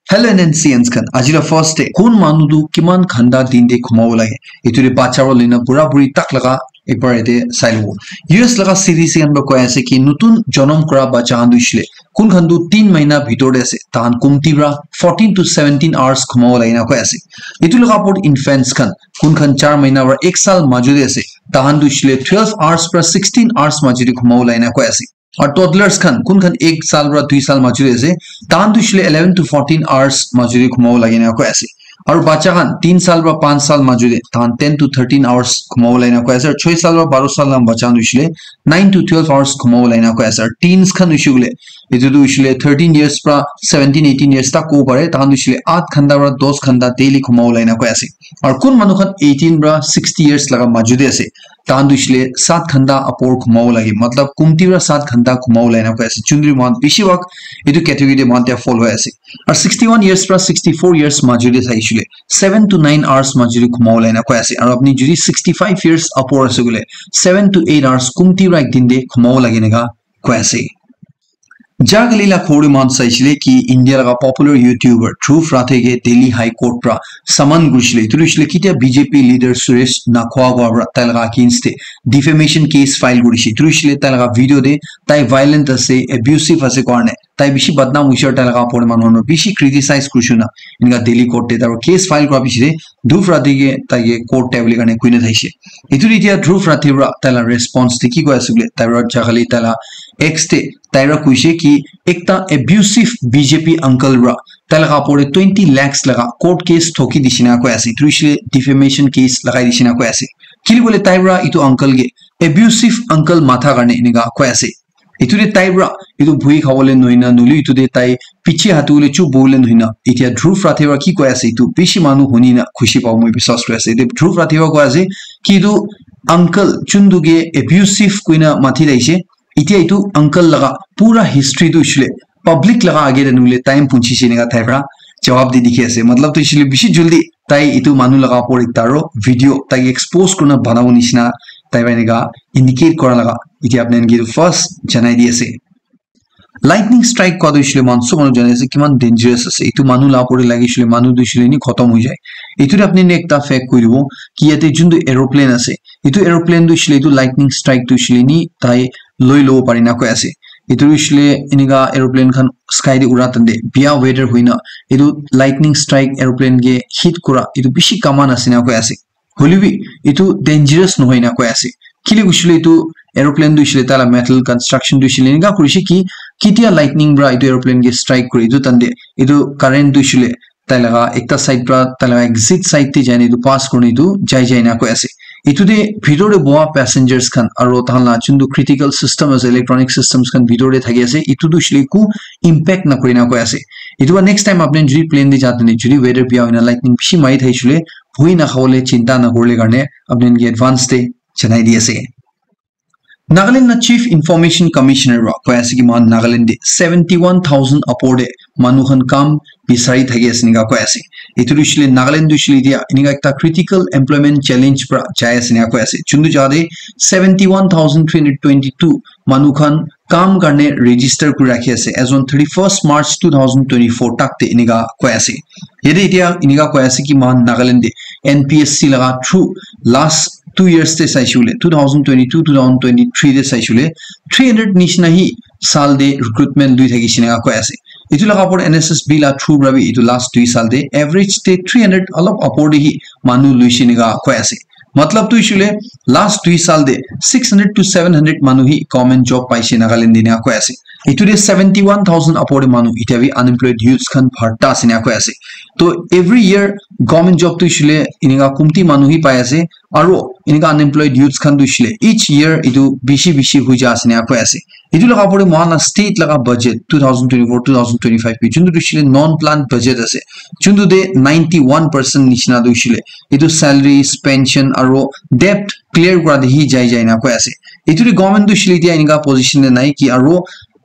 Hello NNCNs kan ajira first day kun manudu kiman khanda din de khumau lage ituri bacharo lina pura puri tak laga ekbar ete sailu US laga series kan ba koya ase ki nutun janam kora bacha handu ishle kun khandu 3 mahina bhitor de ase tan kumtibra 14 to 17 hours khumau laina koya ase itu laga por infants kan kun khan 4 mahina ra 1 saal majude ase tan du ishle 12 hours plus 16 hours majude khumau laina koya ase और toddlers Khan कुन खान 1 साल रा 2 साल माजुरे से तान दुशले 11 to 14 hours माजुरे खुमाउ लागिना को ऐसे और बच्चा खान 3 साल रा 5 साल माजुरे तान 10 to 13 hours खुमाउ लागिना को ऐसे और 6 साल रा 12 साल ना बच्चा दुशले 9 to 12 hours खुमाउ लागिना को ऐसे और teens खान दुशले इधर दुशले 13 years pra 17 18 years तक को करे तान दुशले 8 खंडा रा 10 खंडा daily खुमाउ लागिना को ऐसे और कुन मनु खान 18 रा 60 years लगा माजुदे से तान दुशले 7 खंडा अपोर खुमाउ लागी मतलब कुमतीरा 7 खंडा खुमाउ लागिना को ऐसे चुंद्री मान बिशिवक इदु कैटेगरी मान त्या फॉलो ऐसे और 61 years plus 64 years माजुदे साइशुले 7 to 9 hours माजुदे खुमाउ लागिना को ऐसे और अपनी जुरी 65 years अपोर से गुले 7 to 8 hours कुमतीरा एक दिन दे खुमाउ लागिनेगा को ऐसे जागलीला खोड़ी मान साइशले की इंडिया का पॉपुलर यूट्यूबर ट्रूफ राथे के दिल्ली हाई कोर्ट प्रा समन गुशले तुरुशले कितिया बीजेपी लीडर सुरेश नाखवा गोबरा तलगा किनस्ते डिफेमेशन केस फाइल गुडिशी तुरुशले तलगा वीडियो दे ताई वायलेंट असे एब्यूसिव असे करने ताई बिशी बदनाम उशर तलगा पोड़ मानोनो बिशी क्रिटिसाइज कुशुना इनका दिल्ली कोर्ट ते तारो केस फाइल करा बिशी ध्रुव राथे के ताई कोर्ट टेबल करने कुइने थाइशे इतुरितिया ध्रुव राथे रा तला रेस्पॉन्स ते की को असुले ताई जागली तला एक्स ते ताइरा कुशे की एकता एब्यूसिव बीजेपी अंकल रा तलगा पोड़े 20 lakhs लगा कोर्ट केस ठोकी दिशिना को ऐसे त्रिशले डिफेमेशन केस लगाई दिशिना को ऐसे किली बोले ताइरा इतो अंकल गे एब्यूसिव अंकल माथा करने इनेगा को ऐसे इतुरे ताइरा इतो भुई खावले नोइना नुलु इतुदे ताइ पिछे हातुले चु बोले नोइना इतिया ध्रुव राथेवा की को ऐसे इतु बिशी मानु होनिना खुशी पाउ মই विश्वास को ऐसे ध्रुव राथेवा को ऐसे कि इतु अंकल चुंदुगे एब्यूसिव कुइना माथि दाइसे इतिया इतु अंकल लगा पूरा हिस्ट्री तो इसले पब्लिक लगा आगे रनुले टाइम पुंची सिनेगा थाइरा जवाब दे दिखे ऐसे मतलब तो इसले बिशी जल्दी ताई इतु मानु लगा पोड़ तारो वीडियो ताई एक्सपोज करना बनाओ निशना ताई बनेगा इंडिकेट करा लगा इतिया अपने इनकी फर्स्ट जनाई दिए से लाइटनिंग स्ट्राइक का दुशले मानसो मानु जाने से किमान डेंजरस আছে इतु मानु ला पड़े लागि इसले मानु दुशले नि खत्म हो जाए इतुरे अपने ने एकता फेक करिवो कि याते जुंदु एरोप्लेन আছে इतु एरोप्लेन दुशले इतु लाइटनिंग स्ट्राइक दुशले नि ताई लई लो पारिना को আছে इतु इसले इनिगा एरोप्लेन खान स्काई दे उड़ातंदे बिया वेदर होइना इतु लाइटनिंग स्ट्राइक एरोप्लेन गे हिट करा इतु बिशी कामान आसिना को আছে होलिबी इतु डेंजरस न होइना को আছে किले उशले इतु एरोप्लेन दुशले ताला मेटल कंस्ट्रक्शन दुशले निगा कुरिशी की कितिया लाइटनिंग ब्रा इतु एरोप्लेन गे स्ट्राइक करि इतु तंदे इतु करेंट दुशले तालगा एकता साइड ब्रा तालगा एग्जिट साइड ते जाने इतु पास करने इतु जाय जायना को আছে इतुदे भितोरे बोआ पैसेंजर्स खान और ताहला चुंदु critical system as electronic systems खान भितोरे थाके আছে इतु दुशले को इंपैक्ट न करिना को আছে इतुवा नेक्स्ट टाइम आपने जुरी प्लेन दे जाते ने जुरी वेदर बिया होइना लाइटनिंग बिशी माइ थाइसुले भुइ न खावले चिंता न करले गर्ने आपने इनके एडवांस दे जनाई दिएसे नागालैंड ना चीफ इंफॉर्मेशन कमिश्नर रा को ऐसे की मान नागालैंड दे 71000 अपोडे मानुखन काम बिसारी थागे असनिगा को ऐसे इतुरिशले नागालैंड दुशले दिया इनिगा एकता क्रिटिकल एम्प्लॉयमेंट चैलेंज प्रा जायसनिया को ऐसे चुंदु जादे 71322 मानुखन काम करने रजिस्टर को रखे ऐसे एज ऑन 31st March 2024 तक ते इनिगा को ऐसे यदि इतिया इनिगा को ऐसे की मान नागालैंड दे एनपीएससी लगा थ्रू लास्ट 2 years ते साइशुले 2022 2023 दे साइशुले 300 निशना ही साल दे रिक्रूटमेंट दुई थाकी सिनेगा को ऐसे इतु लगा पर एनएसएस बिला थ्रू ब्राबी इतु लास्ट 2 साल दे एवरेज ते 300 अलग अपोर्ड ही मानु लुइसिनेगा को ऐसे मतलब तो इशुले लास्ट 2 साल दे 600 to 700 मानु ही गवर्नमेंट जॉब पाइसे नागालैंड दिने को ऐसे इतुरे 71000 अपोर्ड मानु इटावी अनएम्प्लॉयड यूथ्स खान भर्ता सिने को ऐसे तो एवरी ईयर गवर्नमेंट जॉब तो इशुले इनिगा कुमती मानु ही पाए ऐसे और इनिगा अनएम्प्लॉयड यूथ्स खान तो इशुले ईच ईयर इतु बिशी हुजा सिने को ऐसे इतु लगा पड़े महाना स्टेट लगा बजट 2024 2025 पे जुंदु इशुले नॉन प्लान बजट আছে जुंदु दे 91% निशना दो इशुले इतु सैलरीज पेंशन और डेब्ट क्लियर करा दे ही जाय ना को ऐसे इतु गवर्नमेंट दो इशुले दिया इनिगा पोजीशन ने नाही कि और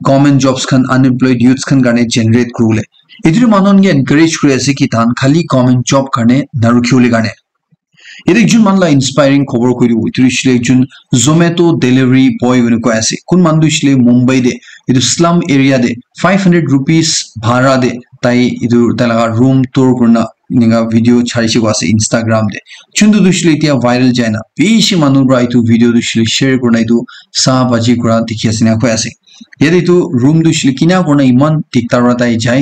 government jobs Khan unemployed youths Khan गाने जनरेट करूले इतु मानन गे एनकरेज करे ऐसे कि तान खाली गवर्नमेंट जॉब करने नरुखियोले गाने यदि जुन मानला इंस्पायरिंग खबर करियो इतुरिशले जुन जोमेटो डिलीवरी बॉय वने को ऐसे कुन मानदुशले मुंबई दे इतु स्लम एरिया दे 500 रुपीस भाड़ा दे tai idu talaga room tour kurna ninga video charishi ko ase Instagram de chundu dushle tia viral jaina bishi manu bra itu video dushle share kurna itu sa baji kura dikhi asina ko ase yadi tu room dushle kina kurna iman tiktara tai jai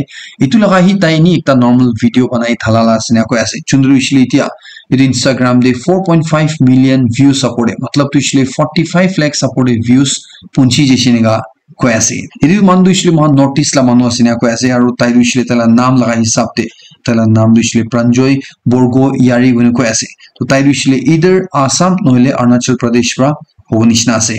itu laga hi tai ni ekta normal video banai thalala asina ko ase chundu dushle tia itu Instagram de 4.5 million views supported matlab dushle 45 lakh supported views punchi jeshinega ko ase idu man dushle man notice la manu asina ko ase aru tai dushle tala naam laga hisab te tala naam dushle Pranjoy Borgo Yari gune ko ase to tai dushle either Assam noile Arunachal Pradesh pra honishna ase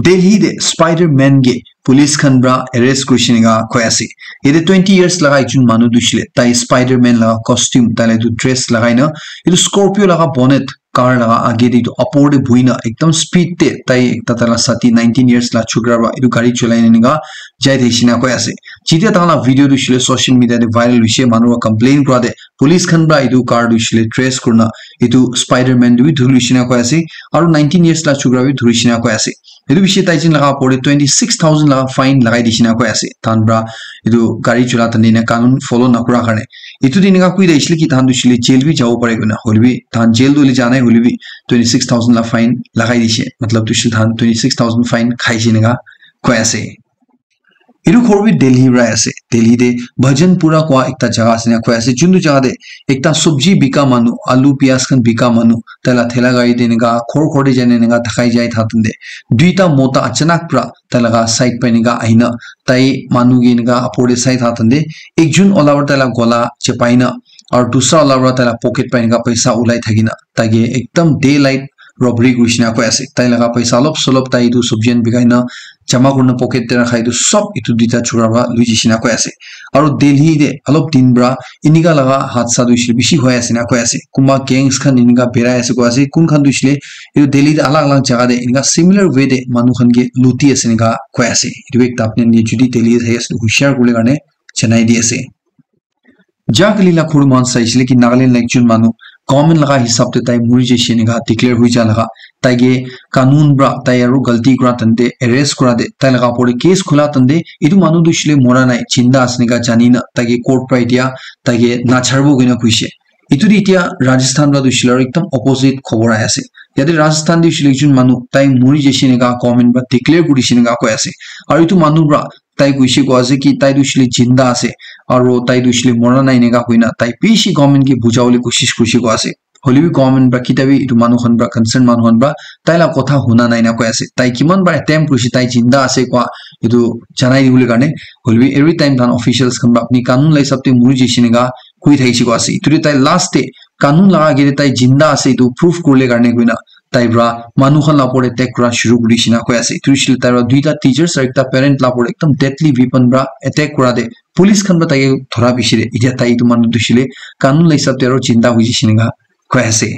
Delhi de Spider-Man ge police khan bra arrest kurishinga ko ase ede 20 years laga ekjun manu dushle tai Spider-Man laga costume tale tu dress lagaina idu Scorpio laga bonnet car laga age de to upward buina ekdam speed te tai ekta tala sati 19 years la chukra ba idu gari cholaina ninga jai deishina ko ase jitia tala video dushle social media de viral wishe manu complain kora de police khan bra idu car dushle trace kurna idu Spider-Man du dhulishina ko ase aru 19 years la chukra bi dhulishina ko ase idu bishe taijin laga pore 26000 laga fine lagai dishina ko ase tan bra idu gari chola tanina kanun follow nakura karne itu dininga kui deishle ki tan dushle jail bi jabo pare guna holbi tan jail dole janai holbi 26000 la fine lagai dishe matlab dushle tan 26000 fine khaijinga ko ase iru khorbi Delhi ra ase Delhi de Bhajanpura kwa ekta jaga asina ko ase jundu jaga de ekta sabji bika manu alu pias khan bika manu tala thela gari de ninga khor khorde jane ninga thakai jai thatunde duita mota achanak pra talaga side pe ninga aina tai manu gi ninga apode side thatunde ekjun olavar tala gola chepaina aur dusra olavar tala pocket pe ninga paisa ulai thagina tage ekdam daylight robbery krishna ko ase tai laga paisa solop tai du subjen bigaina jama kurna pocket te rakhai du sob itu dita churaba luijishina ko ase aru Delhi de alop din bra iniga laga hadsa duishli bishi hoy asina ko ase kuma gangs khan iniga bera ase ko ase kun khan duishle itu Delhi de alag alag jaga de iniga similar way de manu khan ge luti asiniga ko ase itu ekta apne ni judi Delhi hayas hushar kule garne chanai di ase jagalila khurman saisle ki Nagaland lekchun manu government laga hisab te tai muri jeshinega declare hui jalaga taige kanun bra tai aru galti kura tande arrest kura de tai laga pore case khula tande idu manu dushle mora nai chinda asnega janina taige court pra dia taige na charbo gina kuise itu ditia Rajasthan ra dushle ekdam opposite khobor ase yade Rajasthan dushle ekjun manu tai muri jeshinega government ba declare kurishinega ko ase aru itu manu bra tai kuise ko ase ki tai dushle jinda ase aru tai dushle mora nai nega kuina tai pishi government ki bujaule koshish kushi ko ase holibi government ba kitabi itu manu khan ba concern manu khan ba tai la kotha huna nai na ko ase tai kiman ba attempt kushi tai jinda ase ko itu janai dibule karne holibi every time than officials khan ba apni kanun lai sabte muri jeshinega kui thaisi ko ase itu tai last te kanun laga gere tai jinda ase itu proof kurle karne kuina tai bra manu khan la pore tek kura shuru kurishina ko ase tuishil tai ra duita teachers ar ekta parent la pore ekdam deadly weapon bra attack kura de police khan ba tai thora bishire idia tai itu manu dushile kanun lai sabte aro jinda hujishinega ko ase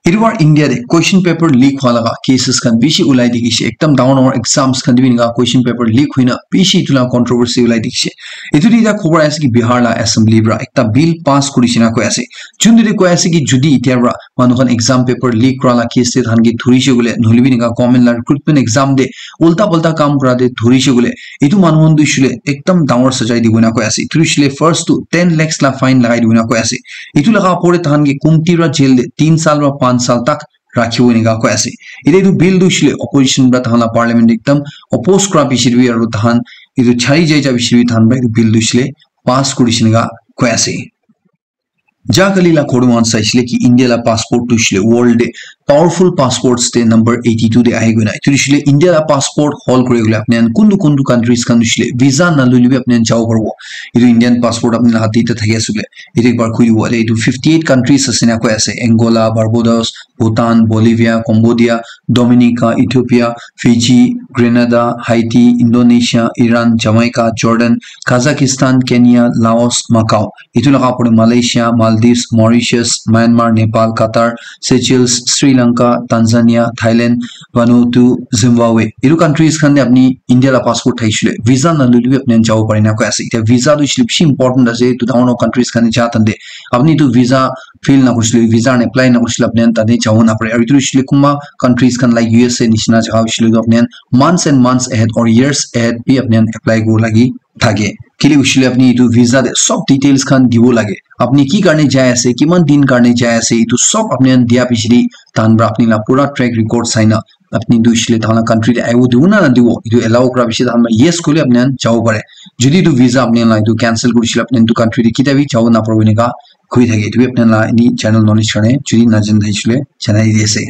Irwar India de question paper leak walaga cases kan bishi ulai digishe ekdam down or exams kan dibinga question paper leak huina bishi tula controversy ulai digishe itu dida khobar ase ki Bihar la assembly bra ekta bill pass kurishina ko ase chundiri ko ase ki judi itiara manuhan exam paper leak kora la case te thangi thurishe gule nolibinga government la recruitment exam de ulta palta kam kora de thurishe gule itu manuhan duishule ekdam down sajai dibuna ko ase thurishle first to 10 lakhs la fine lagai dibuna ko ase itu laga pore thangi kumti ra jail de 3 साल वा 5 साल तक राखी हुई निगा को ऐसे इधर तो बिल दुशले opposition बता हला पार्लियामेंट एकदम oppose करा बिशिरवी और धान इधर छाई जाए जब बिशिरवी धान बाई तो बिल दुशले पास कुरिश निगा को ऐसे जागलीला खोड़वान साइसले की इंडिया ला पासपोर्ट दुशले world powerful passports te number 82 de ahe guna turishle India la passport hol kore gula apne kundu countries kan dushle visa na luli apne jao korbo idu Indian passport apne hati te thage asule idu bar kui wale idu 58 countries asina ko ase Angola Barbados Bhutan Bolivia Cambodia Dominica Ethiopia Fiji Grenada Haiti Indonesia Iran Jamaica Jordan Kazakhstan Kenya Laos Macau itu laga pore Malaysia Maldives Mauritius Myanmar Nepal Qatar Seychelles Sri Lanka, Tanzania, Thailand, Vanuatu, Zimbabwe. Iru countries khan ne apni India la passport thaishle visa na lulu apne jao parina ko ase ita visa du ship important ase to down countries khan ja tande আপনি তো visa feel না করছিলে visa apply না করছিলে আপনি তাতে যাও না পারে আর ইটো ইসলে কুমা কান্ট্রিজ খান লাইক ইউএসএ নিচিনা জায়গা ইসলে আপনি months and months ahead or years ahead বি আপনি এপ্লাই করব লাগি থাকে কিলি উছলে আপনি ইটো ভিসা দে সব ডিটেইলস খান দিব লাগে আপনি কি কারণে যায় আছে কিমান দিন কারণে যায় আছে ইটো সব আপনি দিয়া পিছলি তানবা আপনি না পুরা ট্র্যাক রেকর্ড সাইনা আপনি দুইছলে তাহলে কান্ট্রি আইও দিব না দিব ইটো এলাও করা বেশি তাহলে ইয়েস করলে আপনি যাও পারে যদি ইটো ভিসা আপনি না ইটো ক্যান্সেল করিছিল আপনি ইটো কান্ট্রি কিতাবি যাও না পারবে নিকা কই থাকে ইটো আপনি না ইনি চ্যানেল নলেজ কারণে যদি না জান থাইছলে জানাই দিয়েছে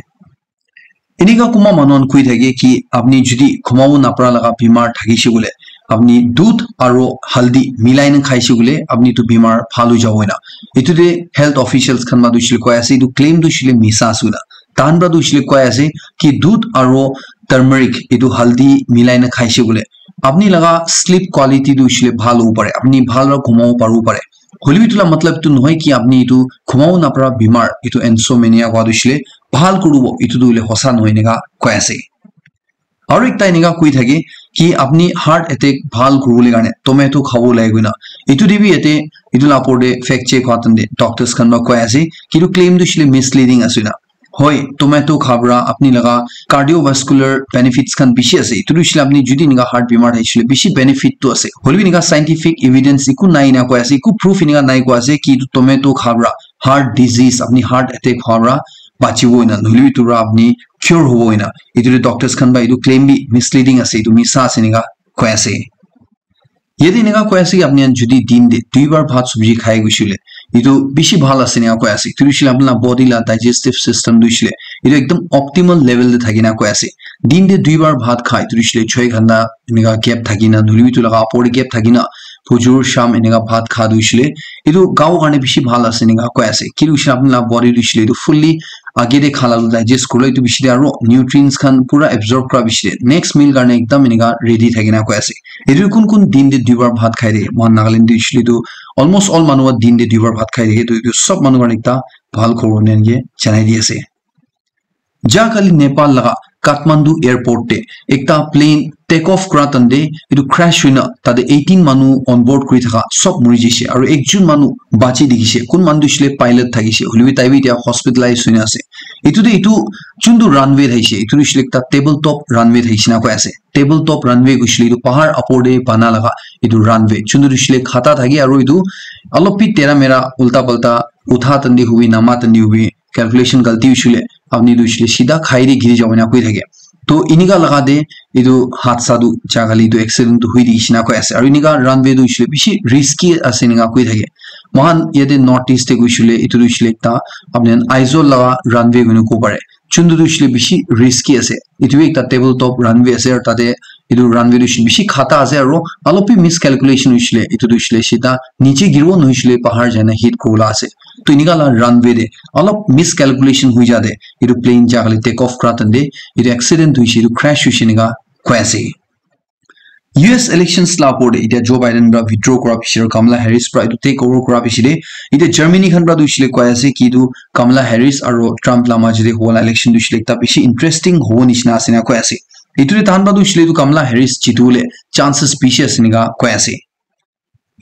ইনিকা কুমা মানন কই থাকে কি আপনি যদি ঘুমাও না পারা লাগা বিমার থাকিছে বলে আপনি দুধ আর হলদি মিলাই না খাইছে বলে আপনি তো বিমার ভালো যাও না ইতুতে হেলথ অফিশিয়ালস খান মা দুইছিল কয় আছে ইতু ক্লেম দুইছিল মিছা আসুনা তান ব্রা দুইছিল কয় আছে কি দুধ আর টার্মারিক ইতু হলদি মিলাই না খাইছে বলে আপনি লাগা স্লিপ কোয়ালিটি দুইছিল ভালো পারে আপনি ভালো ঘুমাও পারো পারে হলি বিতুলা মতলব তো নহয় কি আপনি ইতু ঘুমাও না পারা বিমার ইতু এনসোমেনিয়া কোৱা দুইছিল ভাল করব ইতু দুইলে হসা নহয় নেগা কয় আছে আর একটা এনেকা কই থাকে কি আপনি হার্ট অ্যাটাক ভাল করবলে গানে টমেটো খাবো লাগবে না ইটু দিবি এতে ইটু লাপোর্ডে ফ্যাক্ট চেক হতন দে ডক্টরস খান বা কয় আছে কিন্তু ক্লেম দুইছিলে মিসলিডিং আছে না হয় টমেটো খাবরা আপনি লাগা কার্ডিওভাস্কুলার বেনিফিটস খান বেশি আছে ইটু দুইছিলে আপনি যদি নিগা হার্ট বিমার হইছিলে বেশি বেনিফিট তো আছে হলবি নিগা সাইন্টিফিক এভিডেন্স ইকু নাই না কয় আছে ইকু প্রুফ নিগা নাই কয় আছে কি টমেটো খাবরা হার্ট ডিজিজ আপনি হার্ট অ্যাটাক খাবরা বাঁচিবই না নহলে তোরা আপনি কিউর হবই না ইটো ডক্টরস খান বা ইটো ক্লেম বি মিসলিডিং আছে ইটো মিছা আছে নিগা কয় আছে यदि निगा কয় আছে আপনি যদি দিন দে দুইবার ভাত সবজি খাই গইছিলে ইটো বেশি ভালো আছে নিগা কয় আছে তুইছিলে আপনার বডি লা ডাইজেস্টিভ সিস্টেম দুইছিলে ইটো একদম অপটিমাল লেভেল দে থাকি না কয় আছে দিন দে দুইবার ভাত খাই তুইছিলে 6 ঘন্টা নিগা গ্যাপ থাকি না দুলিবি তো লাগা পড়ে গ্যাপ থাকি না ফজর শাম নিগা ভাত খা দুইছিলে ইটো গাও গানে বেশি ভালো আছে নিগা কয় আছে কি দুইছিলে আপনার বডি দুইছিলে ইটো ফুললি आगे दे खाला डाइजेस्ट करले तो बिसिदे आरो न्यूट्रिएंट्स खान पूरा एब्जॉर्ब करा बिसिदे नेक्स्ट मील करने एकदम इनगा रेडी थाकिना कय আছে এর কোন কোন দিন দে দুইবার ভাত খাই দে মান নাগালেন্ড দিছলি তো অলমোস্ট অল মানুষ দিন দে দুইবার ভাত খাই দে তো সব মানুষ একটা ভাল খবর নেনগে জানাই দিয়েছে যা খালি নেপাল লাগা কাঠমান্ডু এয়ারপোর্টে একটা প্লেন টেক অফ করা তন্দে ইটো ক্র্যাশ হইনা তাদে 18 মানুহ অন বোর্ড কৰি থাকা সব মৰি যাইছে আৰু একজন মানুহ বাচি দেখিছে কোন মানুহ দিছিলে পাইলট থাকিছে হলিবি তাইবি এতিয়া হস্পিটালাইজ হৈ আছে ইটোতে ইটো চুন্দু রানওয়ে থাইছে ইটো দিছিলে একটা টেবল টপ রানওয়ে থাইছে না কয় আছে টেবল টপ রানওয়ে গৈছিলে ইটো পাহাৰ আপৰদে বানা লাগা ইটো ৰানওয়ে চুন্দু দিছিলে খাতা থাকি আৰু ইটো অলপি তেৰা মেৰা উল্টা পাল্টা উঠা তন্দি হুবি নামা তন্দি হুবি ক্যালকুলেশন गलती हुईले अपनी दुइसले सीधा खाइरे गिरी जावना कोइ থাকে तो इनिगा लगा दे इदु हादसा दु जागाली दु एक्सीडेंट हुई दिसिना को আছে আৰু इनिगा রানওয়ে दुइसले बेसी रिस्की আছে निगा कोइ থাকে महान यदि नॉर्थ ईस्ट गुइसले इतु दुइसले ता अपने आइजोल लगा রানওয়ে गनु को पारे चुन्दु दुइसले बेसी रिस्की আছে इतु एकटा टेबल टॉप রানওয়ে আছে আৰু তাতে इदु ৰানওয়ে दुइसले बेसी खाता আছে আৰু অলপি মিস ক্যালকুলেশন हुईले इतु दुइसले सीधा नीचे गिरबो नहुइसले पहाड़ जाना हिट कोला আছে तो इनिगाला রানওয়ে दे অলপ মিস ক্যালকুলেশন हुई जादे इदु प्लेन जागाली टेक ऑफ करातंदे इदु एक्सीडेंट हुइसे इदु क्रैश हुइसे निगा क्वेसे US elections la porde ita Joe Biden bra withdraw kora bishir Kamala Harris bra itu take over kora bishire ita Germany khan bra duishile koi ase ki du Kamala Harris aro Trump la majide hola election duishile ta beshi interesting ho nishna asina koi ase itu tan bra duishile du Kamala Harris chitule chances beshi asiniga koi ase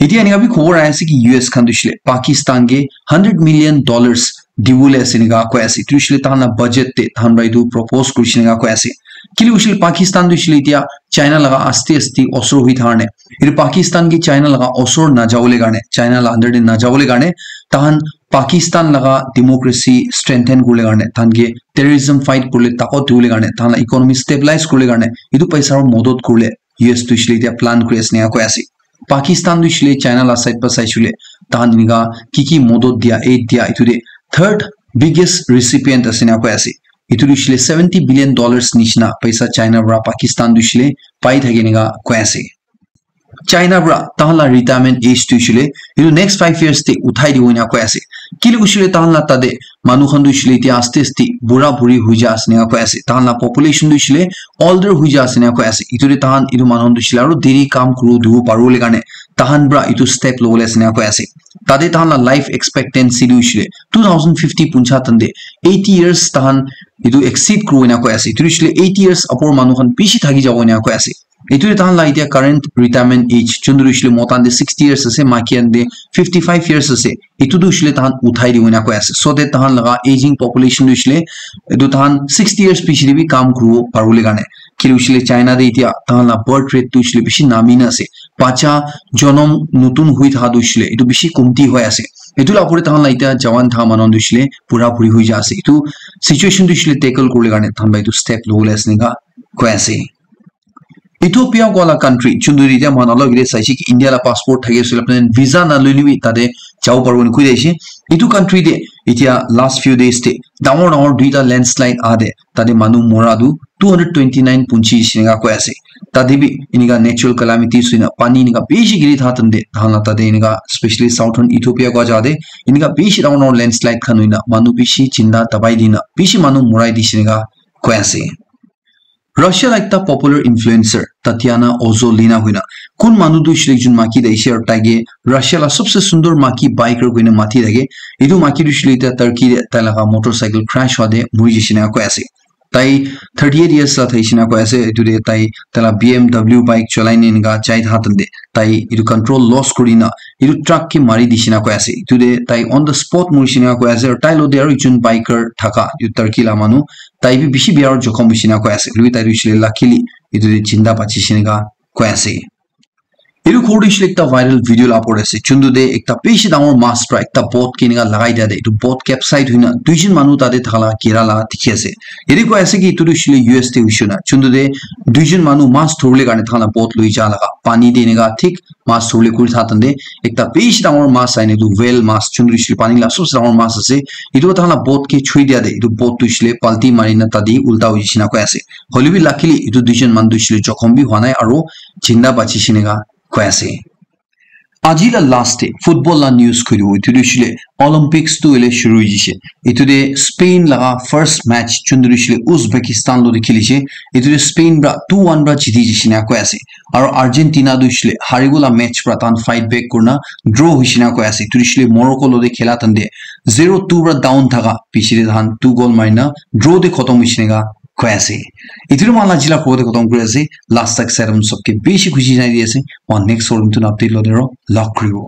इति अनिगा भी खबर आया कि US Khan दुइसले Pakistan के $100 million दिबुले असनिगा को ऐसे दुइसले ताना budget ते थान बाइदु propose कुरिसनिगा को ऐसे किलि उसिल पाकिस्तान दुइसले इतिया चाइना लगा आस्ते आस्ते असर हुई थाने इर पाकिस्तान की चाइना लगा असर ना जावले गाने चाइना ला अंडर ना जावले गाने तान पाकिस्तान लगा डेमोक्रेसी स्ट्रेंथन करले गाने तान के टेररिज्म फाइट करले ताकत दिबुले गाने तान इकोनॉमी स्टेबलाइज करले गाने इदु पैसा मदद करले US दुइसले इतिया प्लान करेसनिगा को ऐसे पाकिस्तान दुइसले चाइना ला साइड पर साइसुले तान निगा की मदद दिया एड दिया इतुदे थर्ड बिगेस्ट रिसिपिएंट असना को ऐसे इतु दुइसले $70 billion निशना पैसा चाइना ब्रा पाकिस्तान दुइसले पाइ थाकेनिगा को ऐसे चाइना ब्रा ताहला रिटायरमेंट एज दुइसले इतु नेक्स्ट 5 years ते उठाइ दिवना को ऐसे किलि उसिले ताहला तादे मानुखन दुइसले इति आस्ते आस्ते बुरा बुरी हुइ जा असना को ऐसे ताहला पॉपुलेशन दुइसले ओल्डर हुइ जा असना को ऐसे इतुरे ताहन इतु मानुखन दुइसले आरो देरी काम करू दिबो पारोले गाने ताहन ब्रा इतु स्टेप लोले असना को ऐसे तादे ताहला लाइफ एक्सपेक्टेंसी दुइसले 2050 पुंछा तंदे 80 years ताहन इतु एक्सीड करूना को ऐसे दुइसले 80 years अपर मानुखन पिछि थागि जावना को ऐसे etu tahan la itia current retirement age chundu isle motan de 60 years ase makian de 55 years ase etu du isle tahan uthai di una ko ase so that tahan laga aging population isle etu tahan 60 years pichiri bi kam kruo parule gane kilu isle China de itia tahan la birth rate tu isle bishi namina ase pacha jonom nutun hui tha du isle etu bishi kumti hoi ase etu la pore tahan la itia jawan tha manon du isle pura puri hui ja ase etu situation du isle tackle kurle gane tahan ba etu step lole ase ga ko ase Ethiopia wala country chunduri ja manalo gire saisi ki India la passport thage sul apne visa na luniwi tade chau parwon khu deisi etu country de itia last few days te down duita landslide ade tade manu moradu 229 punchi singa ko ase tade bi iniga natural calamity suina pani iniga beshi giri thatande thana tade iniga especially southern Ethiopia ko jade iniga beshi down landslide khanuina manu beshi chinda tabai dina beshi manu morai di singa ko ase Russia like the popular influencer Tatiana Ozolina huina kun manu du shrik jun maki da ishar tage Russia la sabse sundar maki biker huina mati dage idu maki du shlita Turkey ta laga motorcycle crash wade muri jishina ko ase tai 38 years la thaishina ko ase idu de tai tala BMW bike cholaine nga chai hatande tai idu control loss kurina idu truck ki mari dishina ko ase idu de tai on the spot murishina ko ase tai lo de jun biker thaka idu Turkey la manu tai bi bishi biar jokhom bishina ko ase lui tai rishle luckily idu de chinda pachisina ko ase idu khodi shle ekta viral video la upload ase chundu de ekta peshi damor master ekta boat kiniga lagai dia de idu boat capside huina duijin manu tade thala kirala dikhi ase eri ko ase ki idu shle US te ushuna chundu de duijin manu mas thorle gane thala boat lui ja laga pani de niga thik mas thorle kuri thatande ekta peshi damor mas aine du whale mas chundu shle pani la sos damor mas ase idu thala boat ke chui dia de idu boat tu shle palti marina tadi ulta ujishina ko ase holibi luckily idu duijin man du shle jokhom bi hwanai aro chinda bachishinega Kwasi. Ajila last day football la news kuru itudishile Olympics tu ele shuru jishe itude Spain la first match chundurishile Uzbekistan lo dikhilishe itude Spain bra 2-1 bra jiti jishina kwasi aro Argentina dushile harigula match bra tan fight back kurna draw hishina kwasi itudishile Morocco lo de khela tande 0-2 bra down thaga pichire dhan 2 goal marina draw de khotom hishinega Kwasi. Itu malah jila kode kotong kurasi last tak serum sobke beshi khushi nai diase. Next forum tu update lo dero lock kriwo.